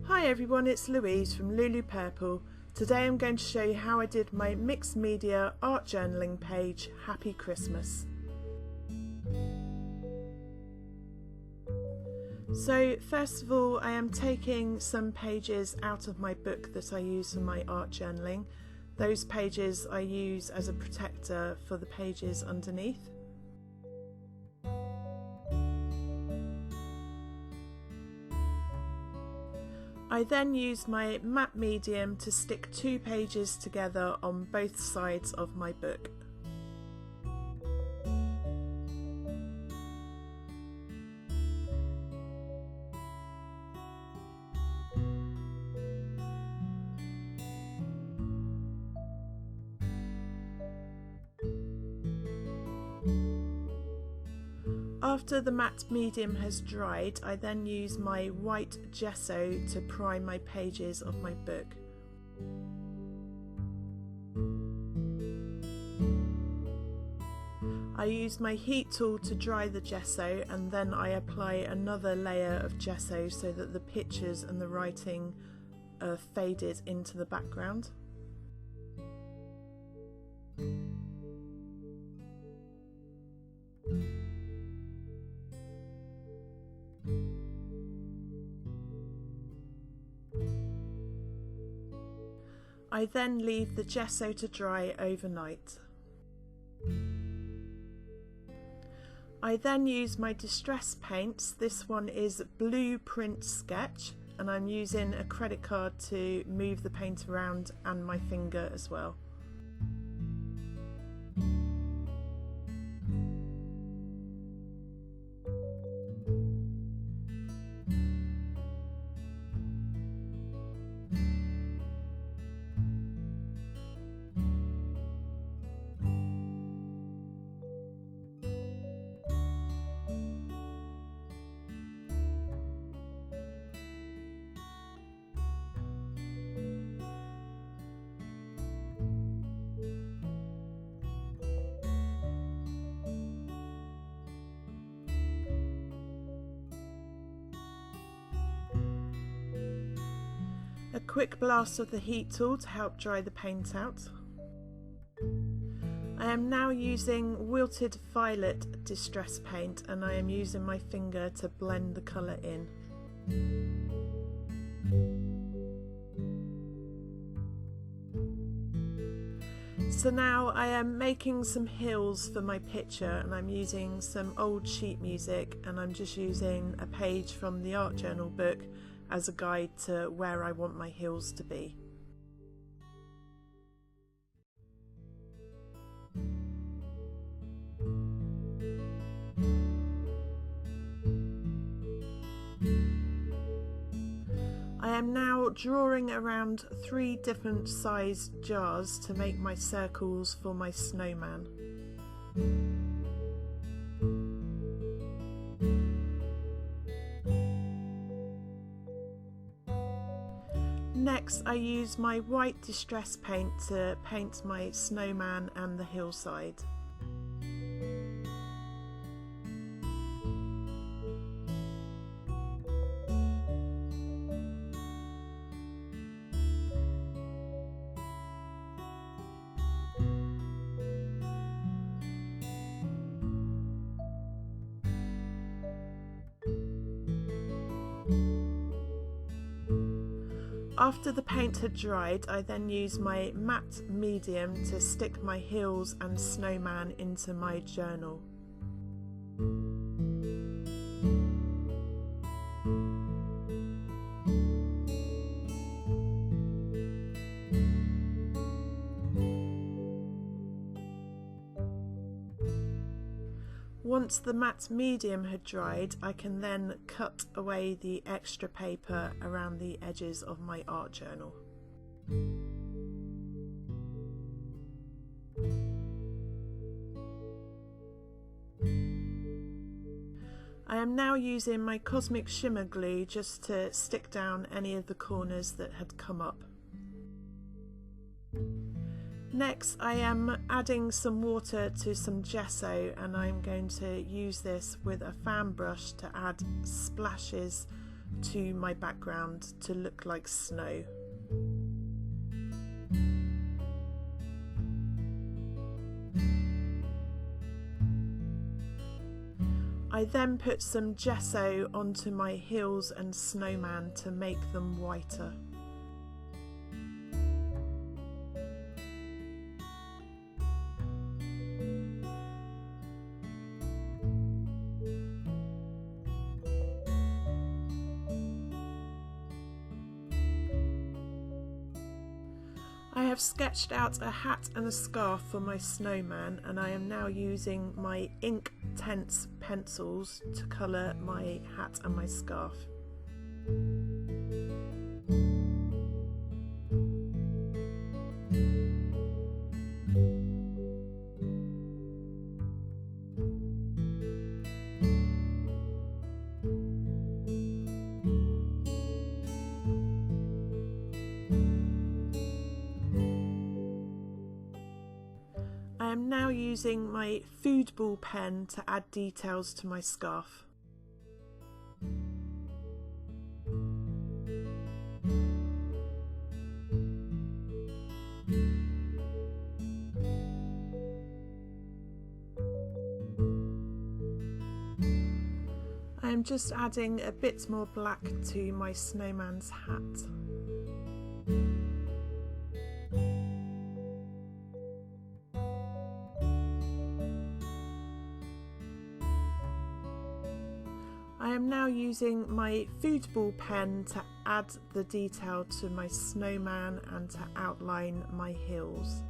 Hi everyone, it's Louise from Louloupurple. Today I'm going to show you how I did my mixed media art journaling page, Happy Christmas. So first of all, I am taking some pages out of my book that I use for my art journaling. Those pages I use as a protector for the pages underneath. I then used my matte medium to stick two pages together on both sides of my book. After the matte medium has dried, I then use my white gesso to prime my pages of my book. I use my heat tool to dry the gesso, and then I apply another layer of gesso so that the pictures and the writing are faded into the background. I then leave the gesso to dry overnight. I then use my distress paints. This one is Blueprint Sketch, and I'm using a credit card to move the paint around and my finger as well. A quick blast of the heat tool to help dry the paint out. I am now using Wilted Violet Distress Paint, and I am using my finger to blend the colour in. So now I am making some hills for my picture, and I'm using some old sheet music, and I'm just using a page from the art journal book as a guide to where I want my hills to be. I am now drawing around 3 different sized jars to make my circles for my snowman. Next, I use my white distress paint to paint my snowman and the hillside. After the paint had dried, I then used my matte medium to stick my hills and snowman into my journal. Once the matte medium had dried, I can then cut away the extra paper around the edges of my art journal. I am now using my Cosmic Shimmer glue just to stick down any of the corners that had come up. Next, I am adding some water to some gesso, and I'm going to use this with a fan brush to add splashes to my background to look like snow. I then put some gesso onto my hills and snowman to make them whiter. I have sketched out a hat and a scarf for my snowman, and I am now using my ink tense pencils to colour my hat and my scarf. I am now using my foodball pen to add details to my scarf. I am just adding a bit more black to my snowman's hat. I am now using my foodball pen to add the detail to my snowman and to outline my hills.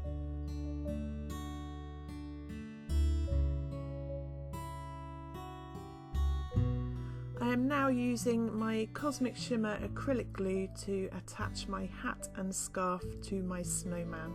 I am now using my Cosmic Shimmer acrylic glue to attach my hat and scarf to my snowman.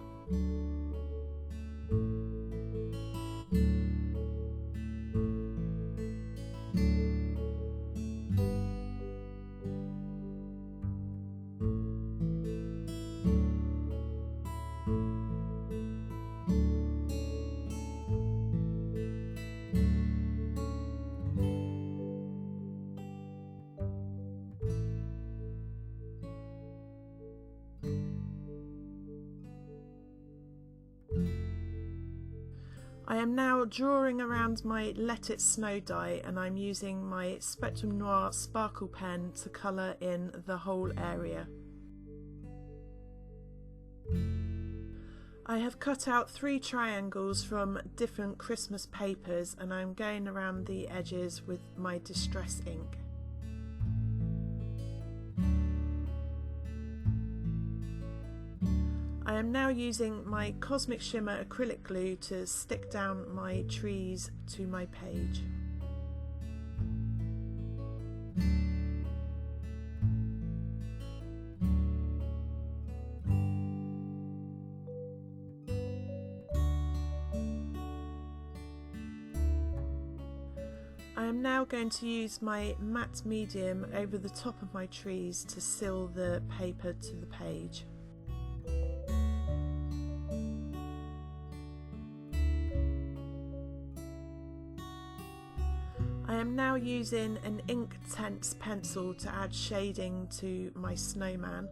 I am now drawing around my Let It Snow die, and I'm using my Spectrum Noir sparkle pen to colour in the whole area. I have cut out 3 triangles from different Christmas papers, and I'm going around the edges with my Distress ink. I am now using my Cosmic Shimmer acrylic glue to stick down my trees to my page. I am now going to use my matte medium over the top of my trees to seal the paper to the page. I am now using an ink tense pencil to add shading to my snowman.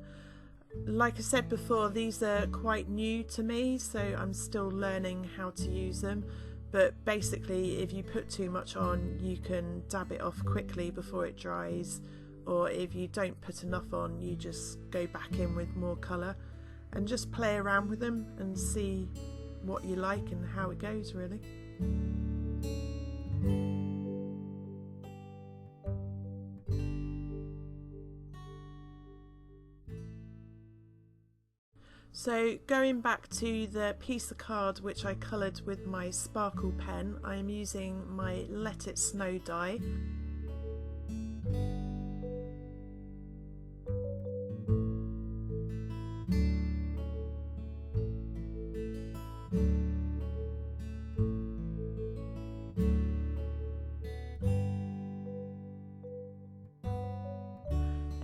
Like I said before, these are quite new to me, so I'm still learning how to use them. But basically, if you put too much on, you can dab it off quickly before it dries, or if you don't put enough on, you just go back in with more colour and just play around with them and see what you like and how it goes, really. So going back to the piece of card which I coloured with my sparkle pen, I am using my Let It Snow die.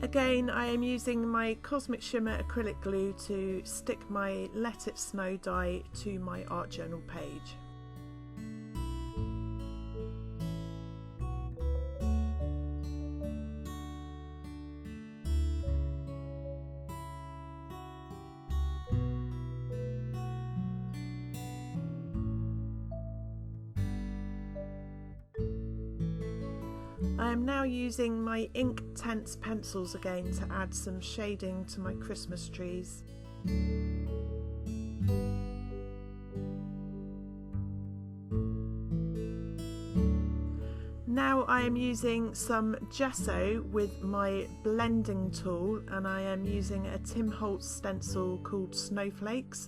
Again, I am using my Cosmic Shimmer acrylic glue to stick my Let It Snow die to my art journal page. am now using my Inktense pencils again to add some shading to my Christmas trees. Now I am using some gesso with my blending tool, and I am using a Tim Holtz stencil called Snowflakes.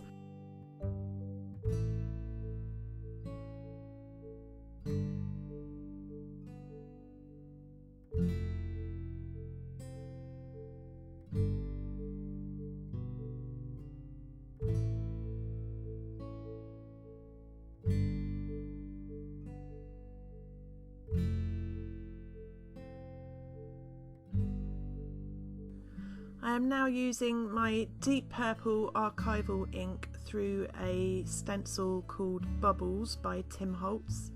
I am now using my deep purple archival ink through a stencil called Bubbles by Tim Holtz.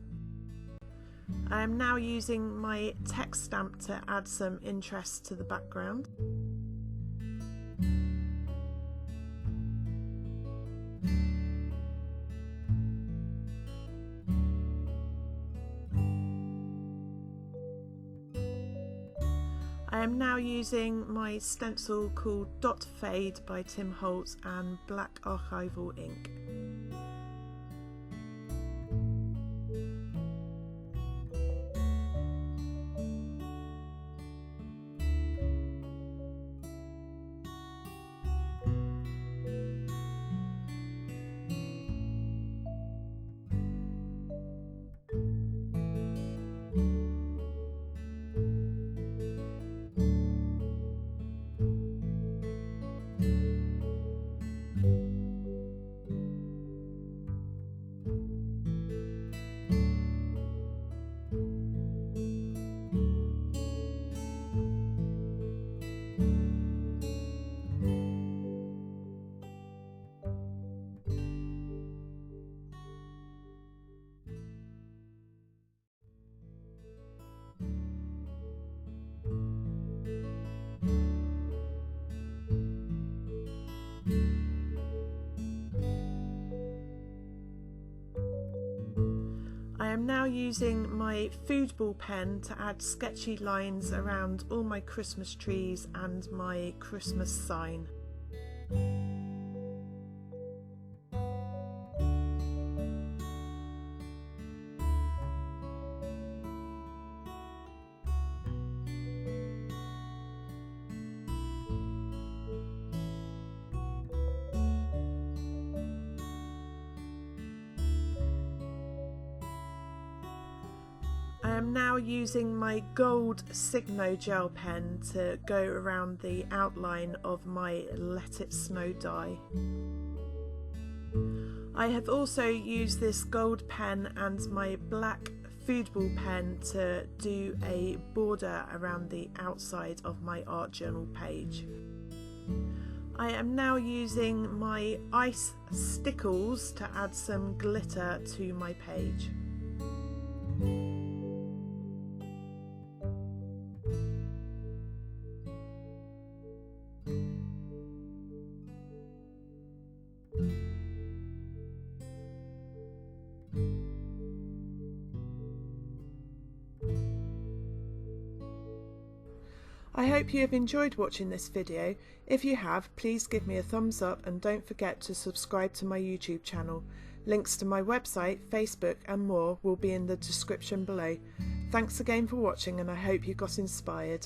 I am now using my text stamp to add some interest to the background. I am now using my stencil called Dot Fade by Tim Holtz and black archival ink. I am now using my foodball pen to add sketchy lines around all my Christmas trees and my Christmas sign. I am now using my gold Signo gel pen to go around the outline of my Let It Snow die. I have also used this gold pen and my black foodball pen to do a border around the outside of my art journal page. I am now using my ice stickles to add some glitter to my page. I hope you have enjoyed watching this video. If you have, please give me a thumbs up and don't forget to subscribe to my YouTube channel. Links to my website, Facebook and more will be in the description below. Thanks again for watching and I hope you got inspired.